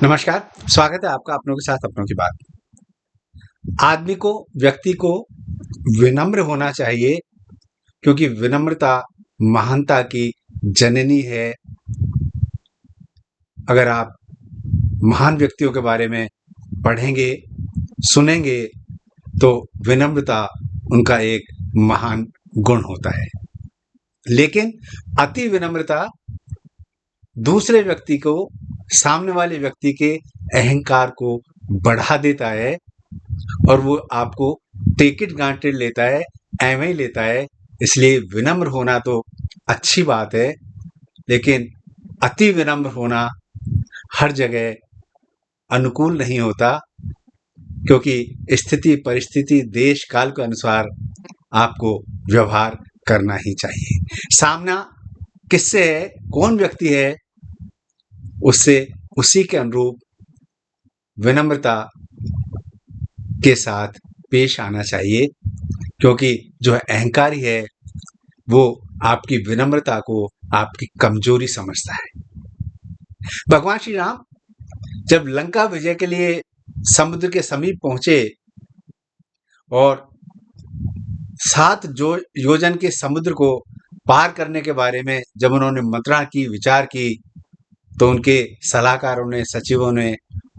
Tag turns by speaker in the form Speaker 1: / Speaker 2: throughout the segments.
Speaker 1: नमस्कार, स्वागत है आपका अपनों के साथ अपनों की बात। आदमी को, व्यक्ति को विनम्र होना चाहिए क्योंकि विनम्रता महानता की जननी है। अगर आप महान व्यक्तियों के बारे में पढ़ेंगे, सुनेंगे तो विनम्रता उनका एक महान गुण होता है। लेकिन अति विनम्रता दूसरे व्यक्ति को, सामने वाले व्यक्ति के अहंकार को बढ़ा देता है और वो आपको टेक इट ग्रांटेड लेता है, ऐवें ही लेता है। इसलिए विनम्र होना तो अच्छी बात है, लेकिन अति विनम्र होना हर जगह अनुकूल नहीं होता, क्योंकि स्थिति, परिस्थिति, देश काल के अनुसार आपको व्यवहार करना ही चाहिए। सामना किससे है, कौन व्यक्ति है, उससे उसी के अनुरूप विनम्रता के साथ पेश आना चाहिए, क्योंकि जो अहंकारी है वो आपकी विनम्रता को आपकी कमजोरी समझता है। भगवान श्री राम जब लंका विजय के लिए समुद्र के समीप पहुंचे और 7 योजन के समुद्र को पार करने के बारे में जब उन्होंने मंत्रणा की, विचार की, तो उनके सलाहकारों ने, सचिवों ने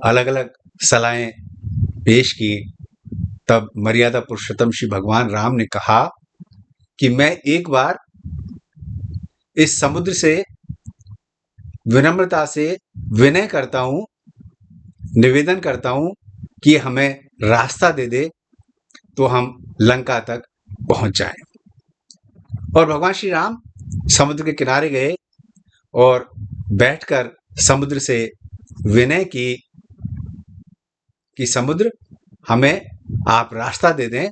Speaker 1: अलग अलग सलाहें पेश की। तब मर्यादा पुरुषोत्तम श्री भगवान राम ने कहा कि मैं एक बार इस समुद्र से विनम्रता से विनय करता हूं, निवेदन करता हूं कि हमें रास्ता दे दे तो हम लंका तक पहुंच जाएं। और भगवान श्री राम समुद्र के किनारे गए और बैठकर समुद्र से विनय की कि समुद्र, हमें आप रास्ता दे दें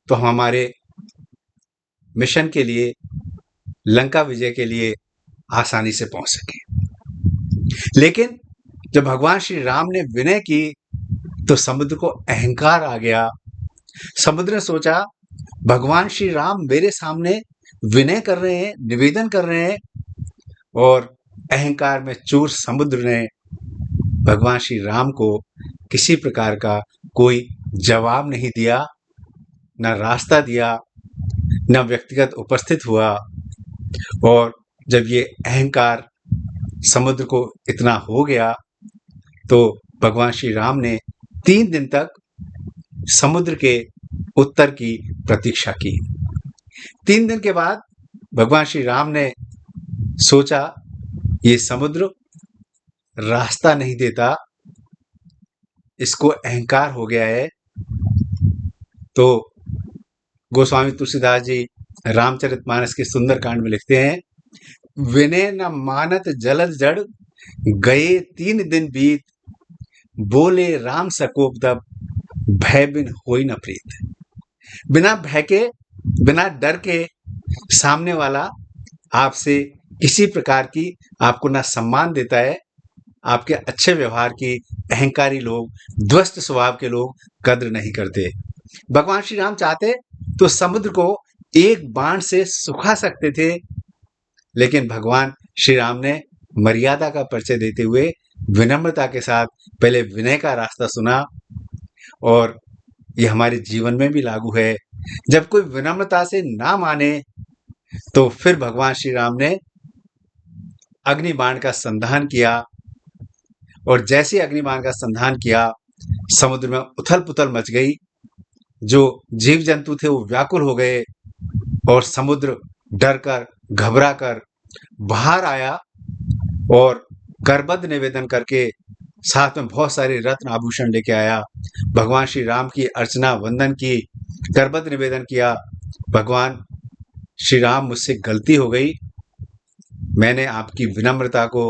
Speaker 1: तो हम हमारे मिशन के लिए, लंका विजय के लिए आसानी से पहुंच सकें। लेकिन जब भगवान श्री राम ने विनय की तो समुद्र को अहंकार आ गया। समुद्र ने सोचा, भगवान श्री राम मेरे सामने विनय कर रहे हैं, निवेदन कर रहे हैं, और अहंकार में चूर समुद्र ने भगवान श्री राम को किसी प्रकार का कोई जवाब नहीं दिया, न रास्ता दिया, न व्यक्तिगत उपस्थित हुआ। और जब ये अहंकार समुद्र को इतना हो गया तो भगवान श्री राम ने 3 दिन तक समुद्र के उत्तर की प्रतीक्षा की। 3 दिन के बाद भगवान श्री राम ने सोचा, ये समुद्र रास्ता नहीं देता, इसको अहंकार हो गया है। तो गोस्वामी तुलसीदास जी रामचरितमानस के सुंदरकांड में लिखते हैं, विनय न मानत जलद जड़, गए 3 दिन बीत, बोले राम सकोप तब, भय बिन होई न प्रीत। बिना भय के, बिना डर के सामने वाला आपसे किसी प्रकार की, आपको ना सम्मान देता है, आपके अच्छे व्यवहार की अहंकारी लोग, ध्वस्त स्वभाव के लोग कद्र नहीं करते। भगवान श्री राम चाहते तो समुद्र को एक बाण से सुखा सकते थे, लेकिन भगवान श्री राम ने मर्यादा का परिचय देते हुए विनम्रता के साथ पहले विनय का रास्ता सुना। और यह हमारे जीवन में भी लागू है। जब कोई विनम्रता से ना माने तो फिर भगवान श्री राम ने अग्निबाण का संधान किया, और जैसे अग्निबाण का संधान किया, समुद्र में उथल पुथल मच गई। जो जीव जंतु थे वो व्याकुल हो गए और समुद्र डर कर, घबरा कर बाहर आया और करबद्ध निवेदन करके साथ में बहुत सारे रत्न आभूषण लेके आया। भगवान श्री राम की अर्चना, वंदन की, करबद्ध निवेदन किया, भगवान श्री राम मुझसे गलती हो गई, मैंने आपकी विनम्रता को,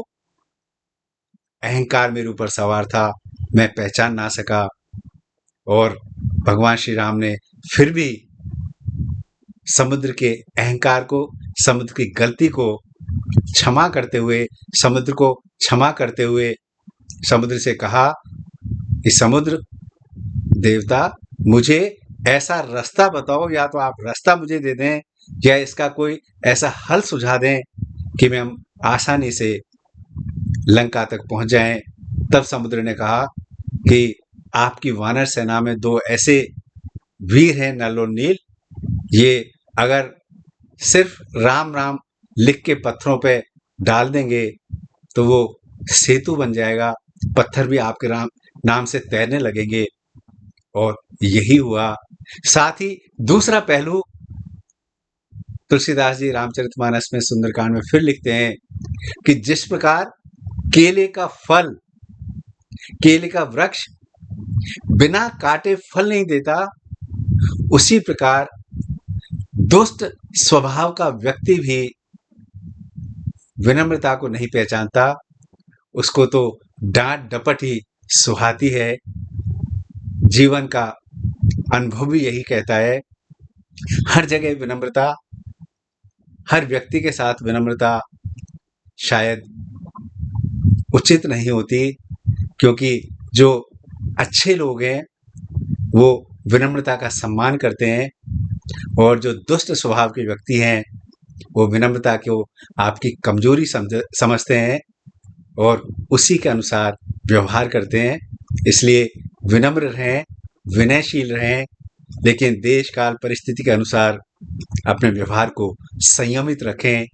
Speaker 1: अहंकार मेरे ऊपर सवार था, मैं पहचान ना सका। और भगवान श्री राम ने फिर भी समुद्र के अहंकार को, समुद्र की गलती को क्षमा करते हुए, समुद्र को क्षमा करते हुए समुद्र से कहा कि समुद्र देवता, मुझे ऐसा रास्ता बताओ, या तो आप रास्ता मुझे दे दें या इसका कोई ऐसा हल सुझा दें कि मैं आसानी से लंका तक पहुंच जाएं। तब समुद्र ने कहा कि आपकी वानर सेना में 2 ऐसे वीर हैं नल और नील, ये अगर सिर्फ राम राम लिख के पत्थरों पे डाल देंगे तो वो सेतु बन जाएगा, पत्थर भी आपके नाम से तैरने लगेंगे। और यही हुआ। साथ ही दूसरा पहलू तुलसीदास जी रामचरितमानस में सुंदरकांड में फिर लिखते हैं कि जिस प्रकार केले का फल, केले का वृक्ष बिना काटे फल नहीं देता, उसी प्रकार दुष्ट स्वभाव का व्यक्ति भी विनम्रता को नहीं पहचानता, उसको तो डांट डपट ही सुहाती है। जीवन का अनुभव भी यही कहता है, हर जगह विनम्रता, हर व्यक्ति के साथ विनम्रता शायद उचित नहीं होती, क्योंकि जो अच्छे लोग हैं वो विनम्रता का सम्मान करते हैं और जो दुष्ट स्वभाव के व्यक्ति हैं वो विनम्रता को आपकी कमजोरी समझते हैं और उसी के अनुसार व्यवहार करते हैं। इसलिए विनम्र रहें, विनयशील रहें, लेकिन देश काल परिस्थिति के अनुसार अपने व्यवहार को संयमित रखें।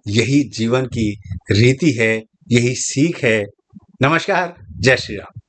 Speaker 1: यही जीवन की रीति है, यही सीख है। नमस्कार, जय श्री राम।